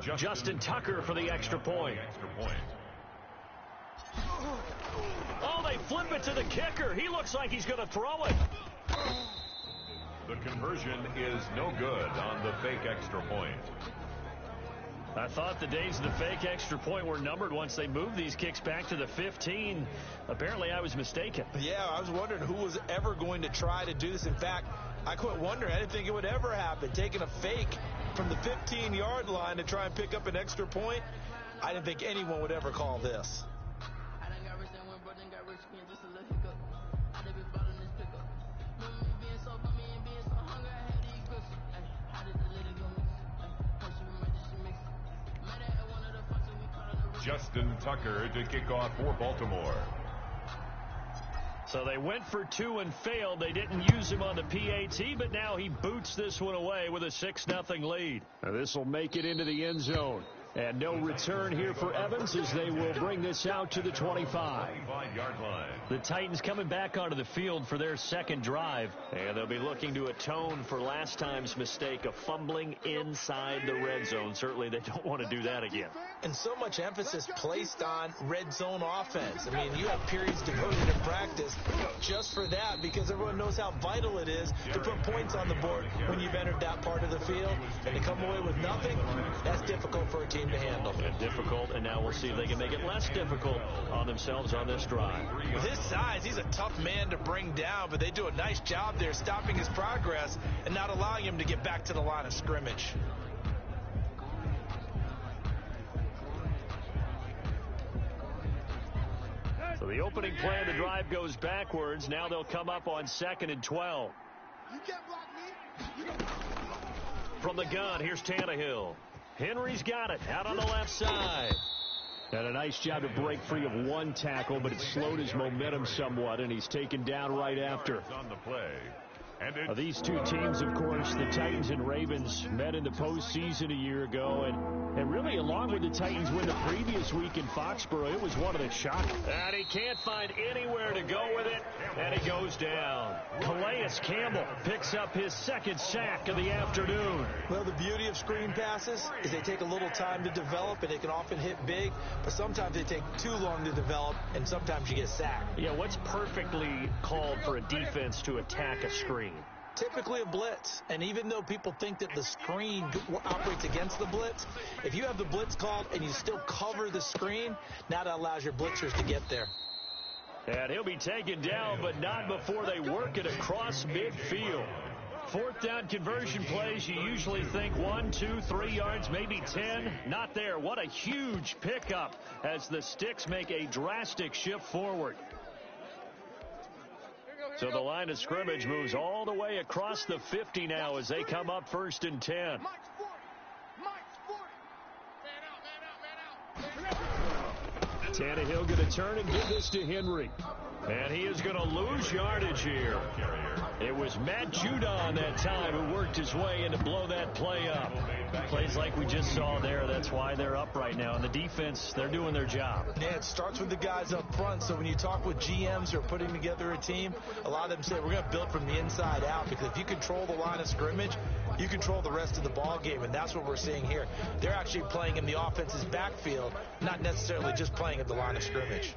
Justin Tucker for the extra point. Oh, they flip it to the kicker. He looks like he's going to throw it. The conversion is no good on the fake extra point. I thought the days of the fake extra point were numbered once they moved these kicks back to the 15. Apparently, I was mistaken. Yeah, I was wondering who was ever going to try to do this. In fact, I quit wondering. I didn't think it would ever happen. Taking a fake from the 15-yard line to try and pick up an extra point, I didn't think anyone would ever call this. Justin Tucker to kick off for Baltimore. So they went for two and failed. They didn't use him on the PAT, but now he boots this one away with a 6-0 lead. This will make it into the end zone. And no return here for Evans as they will bring this out to the 25. 25-yard line. The Titans coming back onto the field for their second drive. And they'll be looking to atone for last time's mistake of fumbling inside the red zone. Certainly they don't want to do that again. And so much emphasis placed on red zone offense. I mean, you have periods devoted to practice just for that because everyone knows how vital it is to put points on the board when you've entered that part of the field. And to come away with nothing, that's difficult for a team to handle. Difficult, and now we'll see if they can make it less difficult on themselves on this drive. With his size, he's a tough man to bring down, but they do a nice job there stopping his progress and not allowing him to get back to the line of scrimmage. So the opening play of the drive goes backwards. Now they'll come up on 2nd and 12. From the gun, here's Tannehill. Henry's got it out on the left side. And a nice job to break free of one tackle, but it slowed his momentum somewhat, and he's taken down right after. On the play. These two teams, of course, the Titans and Ravens, met in the postseason a year ago, and really along with the Titans win the previous week in Foxborough, it was one of the shocking. And he can't find anywhere to go with it, and he goes down. Calais Campbell picks up his second sack of the afternoon. Well, the beauty of screen passes is they take a little time to develop, and they can often hit big, but sometimes they take too long to develop, and sometimes you get sacked. Yeah, what's perfectly called for a defense to attack a screen? Typically a blitz, and even though people think that the screen operates against the blitz, if you have the blitz called and you still cover the screen, now that allows your blitzers to get there. And he'll be taken down, but not before they work it across midfield. Fourth down conversion plays, you usually think 1, 2, 3 yards, maybe 10. Not there. What a huge pickup as the Sticks make a drastic shift forward. So the line of scrimmage moves all the way across the 50 now as they come up 1st and 10. Tannehill going to turn and give this to Henry. And he is going to lose yardage here. It was Matt Judon that time who worked his way in to blow that play up. Plays like we just saw there. That's why they're up right now. And the defense, they're doing their job. Yeah, it starts with the guys up front. So when you talk with GMs who are putting together a team, a lot of them say we're going to build from the inside out, because if you control the line of scrimmage, you control the rest of the ball game, and that's what we're seeing here. They're actually playing in the offense's backfield, not necessarily just playing at the line of scrimmage.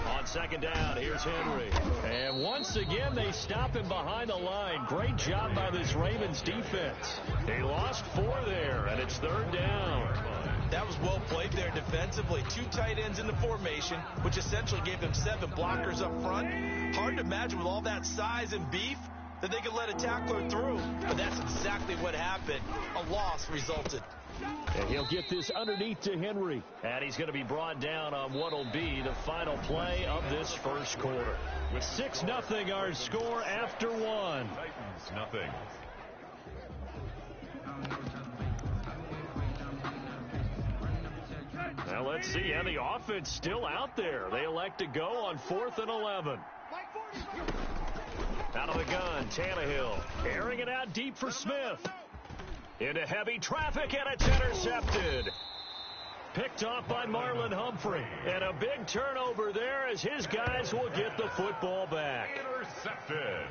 On 2nd down, here's Henry. And once again, they stop him behind the line. Great job by this Ravens defense. They lost 4 there, and it's 3rd down. That was well played there defensively. 2 tight ends in the formation, which essentially gave them 7 blockers up front. Hard to imagine with all that size and beef that they could let a tackler through. But that's exactly what happened. A loss resulted. And he'll get this underneath to Henry. And he's going to be brought down on what will be the final play of this first quarter. With 6-0 our score after 1. Titans nothing. Now let's see. And the offense still out there. They elect to go on 4th and 11. Out of the gun, Tannehill. Airing it out deep for Smith. Into heavy traffic, and it's intercepted. Picked off by Marlon Humphrey. And a big turnover there as his guys will get the football back. Intercepted.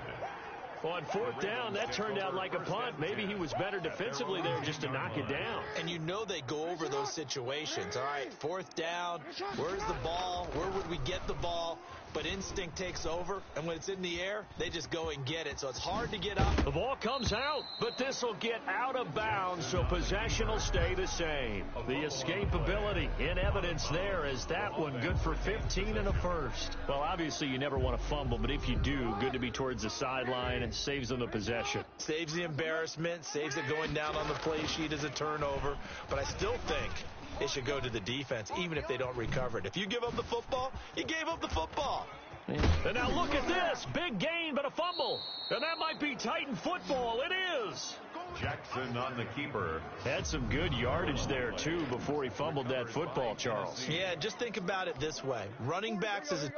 On fourth down, that turned out like a punt. Maybe he was better defensively there just to knock it down. And you know they go over those situations. All right, fourth down, where's the ball? Where would we get the ball? But instinct takes over, and when it's in the air, they just go and get it. So it's hard to get up. The ball comes out, but this will get out of bounds, so possession will stay the same. The escapability in evidence there as that one good for 15 and a first. Well, obviously you never want to fumble, but if you do, good to be towards the sideline and saves them the possession. Saves the embarrassment, saves it going down on the play sheet as a turnover. But I still think it should go to the defense, even if they don't recover it. If you give up the football, you gave up the football. And now look at this. Big gain, but a fumble. And that might be Titan football. It is. Jackson on the keeper. Had some good yardage there, too, before he fumbled that football, Charles. Yeah, just think about it this way. Running backs is a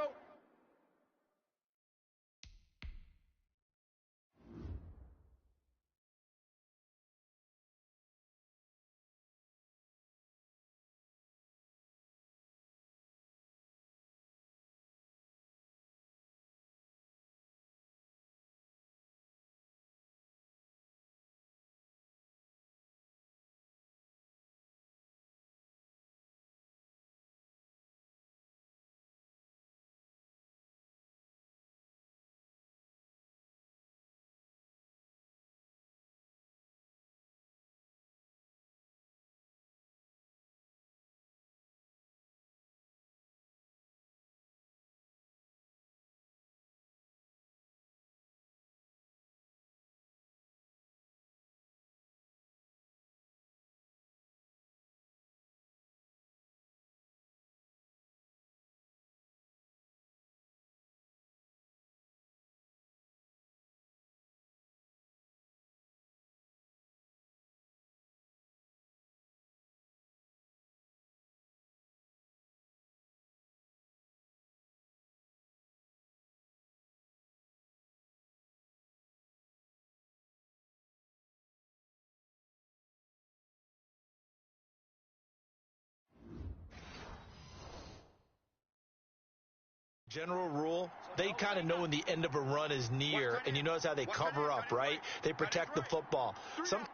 general rule. They kind of know when the end of a run is near, and you notice how they cover up, right? They protect the football. Some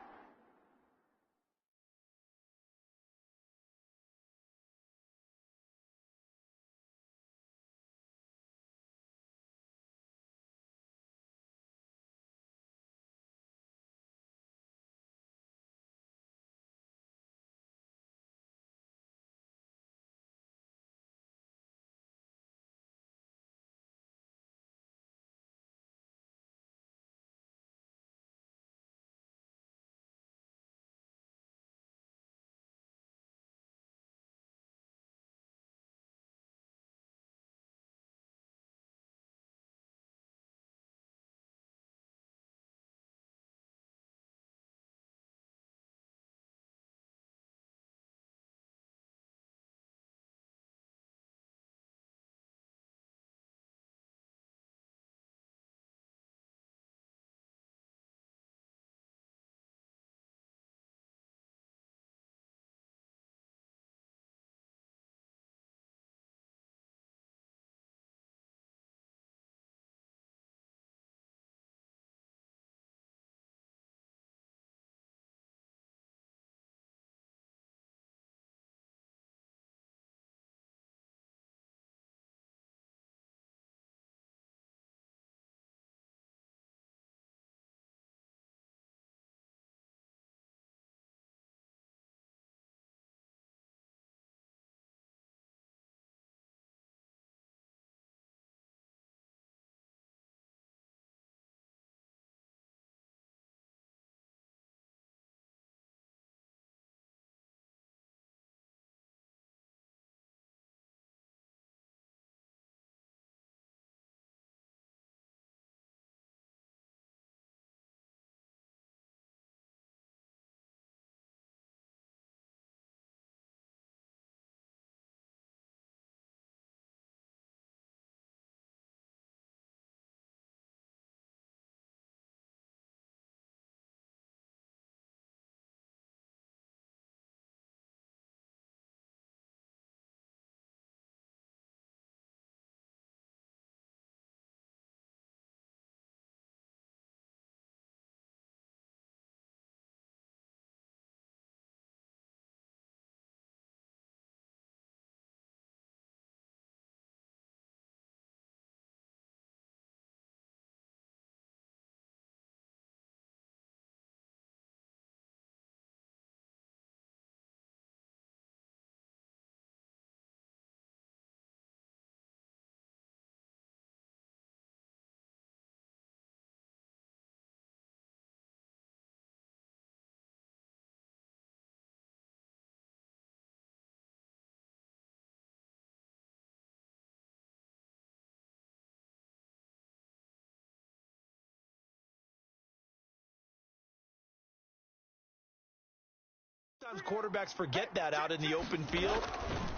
sometimes quarterbacks forget that out in the open field.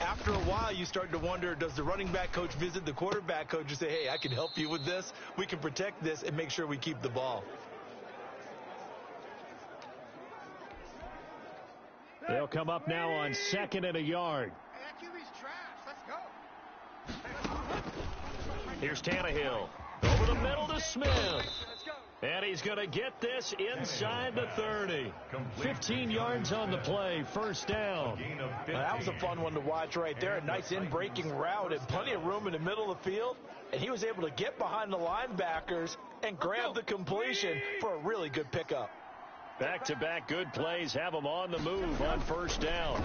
After a while, you start to wonder, does the running back coach visit the quarterback coach and say, hey, I can help you with this. We can protect this and make sure we keep the ball. They'll come up now on 2nd and a yard. Here's Tannehill. Over the middle to Smith. And he's going to get this inside the 30. 15 yards on the play. First down. Well, that was a fun one to watch right there. A nice in-breaking route and plenty of room in the middle of the field. And he was able to get behind the linebackers and grab the completion for a really good pickup. Back-to-back good plays have them on the move on first down.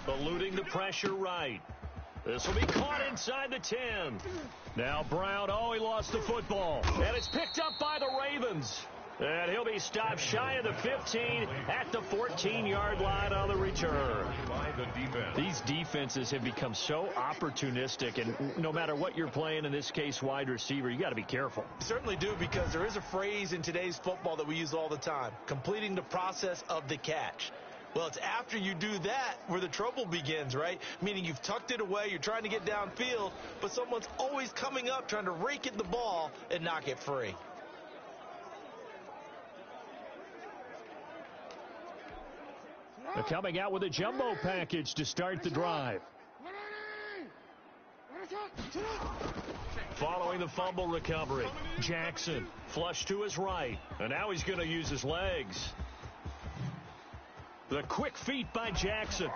Eluding the pressure right. This will be caught inside the 10. Now Brown, he lost the football. And it's picked up by the Ravens. And he'll be stopped shy of the 15 at the 14-yard line on the return. These defenses have become so opportunistic, and no matter what you're playing, in this case wide receiver, you got to be careful. You certainly do, because there is a phrase in today's football that we use all the time, completing the process of the catch. Well, it's after you do that where the trouble begins, right? Meaning you've tucked it away, you're trying to get downfield, but someone's always coming up trying to rake at the ball and knock it free. They're coming out with a jumbo package to start the drive. Following the fumble recovery, Jackson flush to his right, and now he's going to use his legs. The quick feet by Jackson.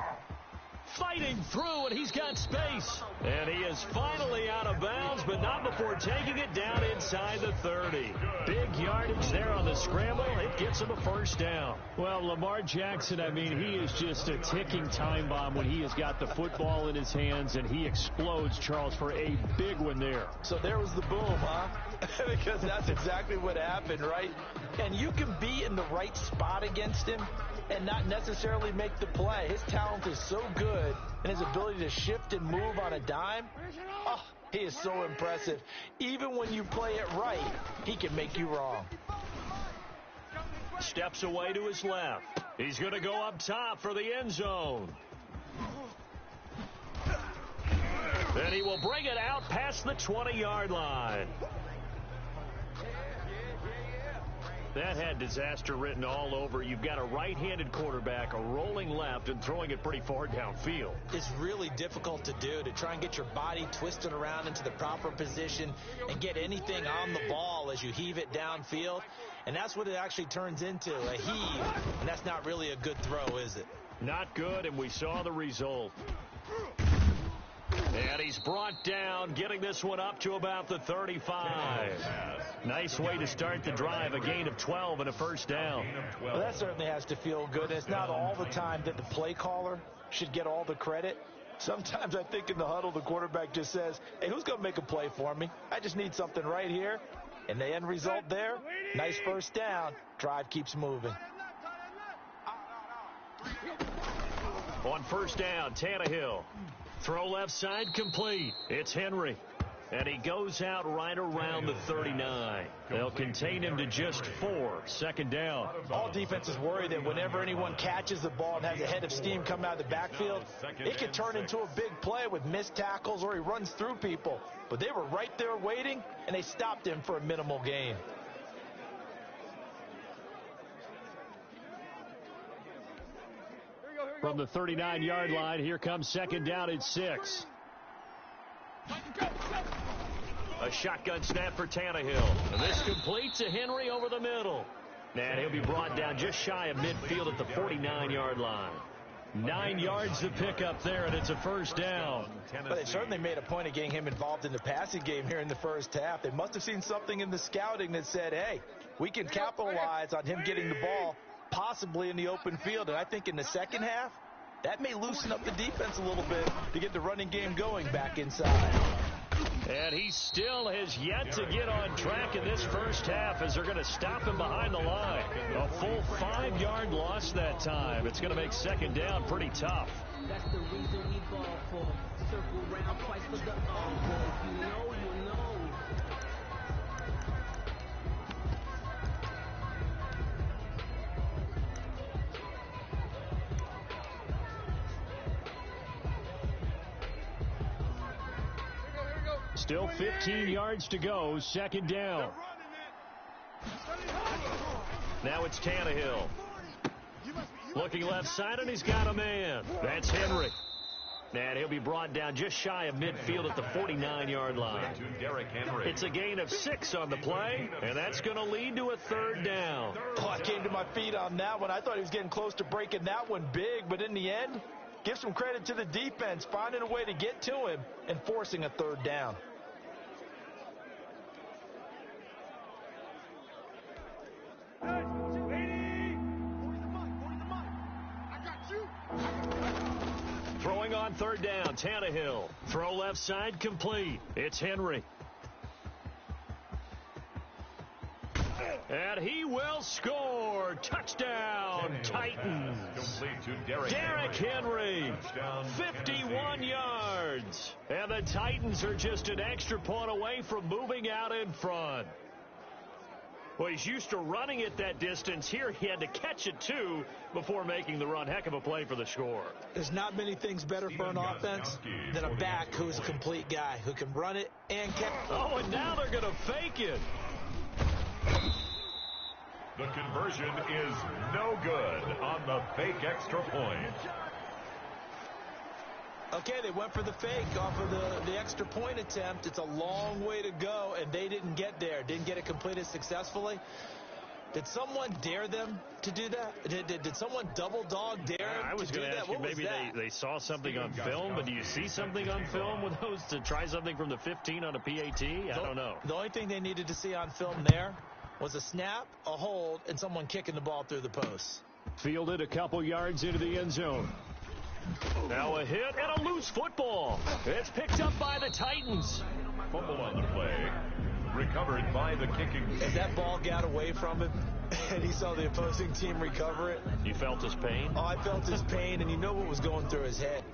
Fighting through, and he's got space. And he is finally out of bounds, but not before taking it down inside the 30. Big yardage there on the scramble. It gets him a first down. Well, Lamar Jackson, I mean, he is just a ticking time bomb when he has got the football in his hands, and he explodes, Charles, for a big one there. So there was the boom, huh? Because that's exactly what happened, right? And you can be in the right spot against him and not necessarily make the play. His talent is so good, and his ability to shift and move on a dime, he is so impressive. Even when you play it right, he can make you wrong. Steps away to his left. He's going to go up top for the end zone. And he will bring it out past the 20-yard line. That had disaster written all over. You've got a right-handed quarterback, a rolling left, and throwing it pretty far downfield. It's really difficult to do, to try and get your body twisted around into the proper position and get anything on the ball as you heave it downfield. And that's what it actually turns into, a heave. And that's not really a good throw, is it? Not good, and we saw the result. And he's brought down, getting this one up to about the 35. Nice way to start the drive, a gain of 12 and a first down. Well, that certainly has to feel good. It's not all the time that the play caller should get all the credit. Sometimes I think in the huddle, the quarterback just says, hey, who's going to make a play for me? I just need something right here. And the end result there, nice first down. Drive keeps moving. On first down, Tannehill. Throw left side complete. It's Henry. And he goes out right around the 39. They'll contain him to just 4. Second down. All defenses worry that whenever anyone catches the ball and has a head of steam come out of the backfield, it can turn into a big play with missed tackles or he runs through people. But they were right there waiting, and they stopped him for a minimal gain. From the 39-yard line, here comes second down at 6. A shotgun snap for Tannehill. And this completes a Henry over the middle. And he'll be brought down just shy of midfield at the 49-yard line. 9 yards to pick up there, and it's a first down. But they certainly made a point of getting him involved in the passing game here in the first half. They must have seen something in the scouting that said, hey, we can capitalize on him getting the ball possibly in the open field. And I think in the second half, that may loosen up the defense a little bit to get the running game going back inside. And he still has yet to get on track in this first half as they're going to stop him behind the line. A full 5-yard loss that time. It's going to make second down pretty tough. That's the reason we ball for. Circle round twice for the all. You know, you know. Still 15 yards to go, second down. Now it's Tannehill. Looking left side, and he's got a man. That's Henry. And he'll be brought down just shy of midfield at the 49-yard line. It's a gain of 6 on the play, and that's going to lead to a third down. Oh, I came to my feet on that one. I thought he was getting close to breaking that one big, but in the end, give some credit to the defense, finding a way to get to him and forcing a third down. Throwing on third down, Tannehill. Throw left side, complete. It's Henry. And he will score. Touchdown, Titans. Derrick Henry, 51 yards. And the Titans are just an extra point away from moving out in front. Well, he's used to running it that distance. Here he had to catch it, too, before making the run. Heck of a play for the score. There's not many things better for an offense than a back who's a complete guy who can run it and catch it. Oh, and now they're going to fake it. The conversion is no good on the fake extra point. Okay, they went for the fake off of the extra point attempt. It's a long way to go, and they didn't get there. Didn't get it completed successfully. Did someone dare them to do that? Did someone double dog dare them I was going to ask you, maybe they saw something on film, but do you see something on film with those to try something from the 15 on a PAT? I don't know. The only thing they needed to see on film there was a snap, a hold, and someone kicking the ball through the post. Fielded a couple yards into the end zone. Now a hit and a loose football. It's picked up by the Titans. Fumble on the play. Recovered by the kicking. As that ball got away from him and he saw the opposing team recover it. You felt his pain? Oh, I felt his pain, and you know what was going through his head.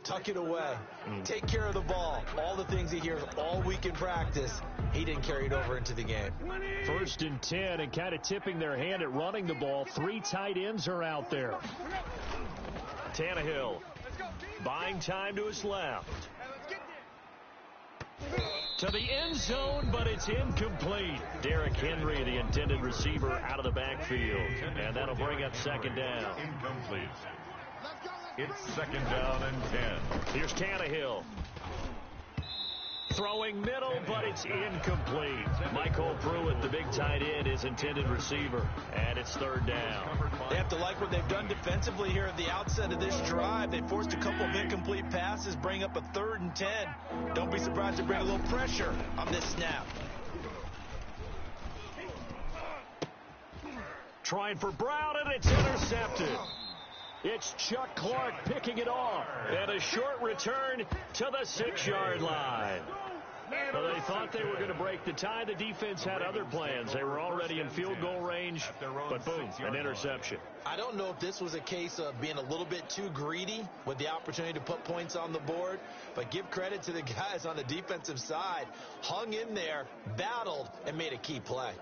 Tuck it away. Take care of the ball. All the things he hears all week in practice, he didn't carry it over into the game. 1st and 10, and kind of tipping their hand at running the ball. 3 tight ends are out there. Tannehill buying time to his left. To the end zone, but it's incomplete. Derrick Henry, the intended receiver, out of the backfield. And that'll bring up second down. Incomplete. It's second down and 10. Here's Tannehill. Throwing middle, but it's incomplete. Michael Pruitt, the big tight end, is intended receiver. And it's third down. They have to like what they've done defensively here at the outset of this drive. They forced a couple of incomplete passes, bring up a 3rd and 10. Don't be surprised to bring a little pressure on this snap. Trying for Brown, and it's intercepted. It's Chuck Clark picking it off. And a short return to the 6-yard line. Well, they thought they were going to break the tie. The defense had other plans. They were already in field goal range, but boom, an interception. I don't know if this was a case of being a little bit too greedy with the opportunity to put points on the board, but give credit to the guys on the defensive side. Hung in there, battled, and made a key play.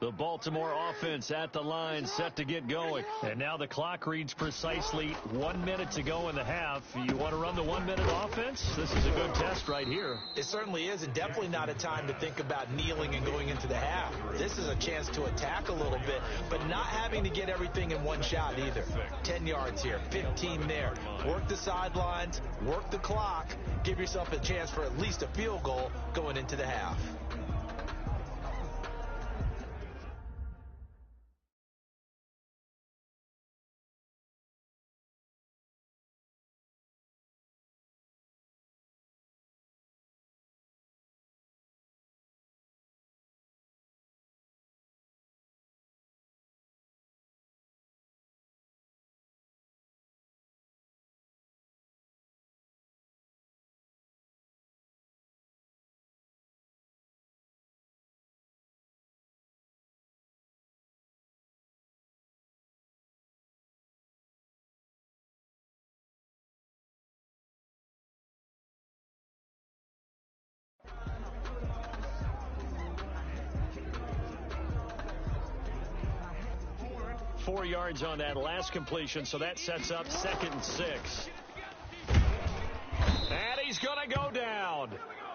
The Baltimore offense at the line, set to get going. And now the clock reads precisely 1 minute to go in the half. You want to run the 1 minute offense? This is a good test right here. It certainly is, and definitely not a time to think about kneeling and going into the half. This is a chance to attack a little bit, but not having to get everything in one shot either. 10 yards here, 15 there. Work the sidelines, work the clock, give yourself a chance for at least a field goal going into the half. .4 yards on that last completion, so that sets up 2nd and 6. And he's going to go down.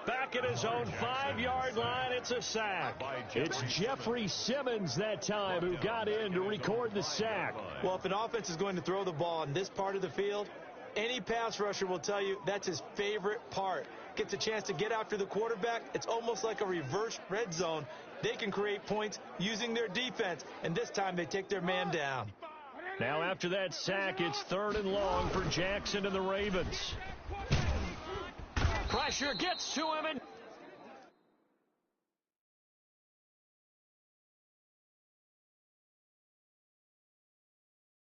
Back at his own 5-yard line, it's a sack. It's Jeffrey Simmons that time who got in to record the sack. Well, if an offense is going to throw the ball in this part of the field, any pass rusher will tell you that's his favorite part. Gets a chance to get after the quarterback. It's almost like a reverse red zone. They can create points using their defense, and this time they take their man down. Now after that sack, it's 3rd and long for Jackson and the Ravens. Pressure gets to him, and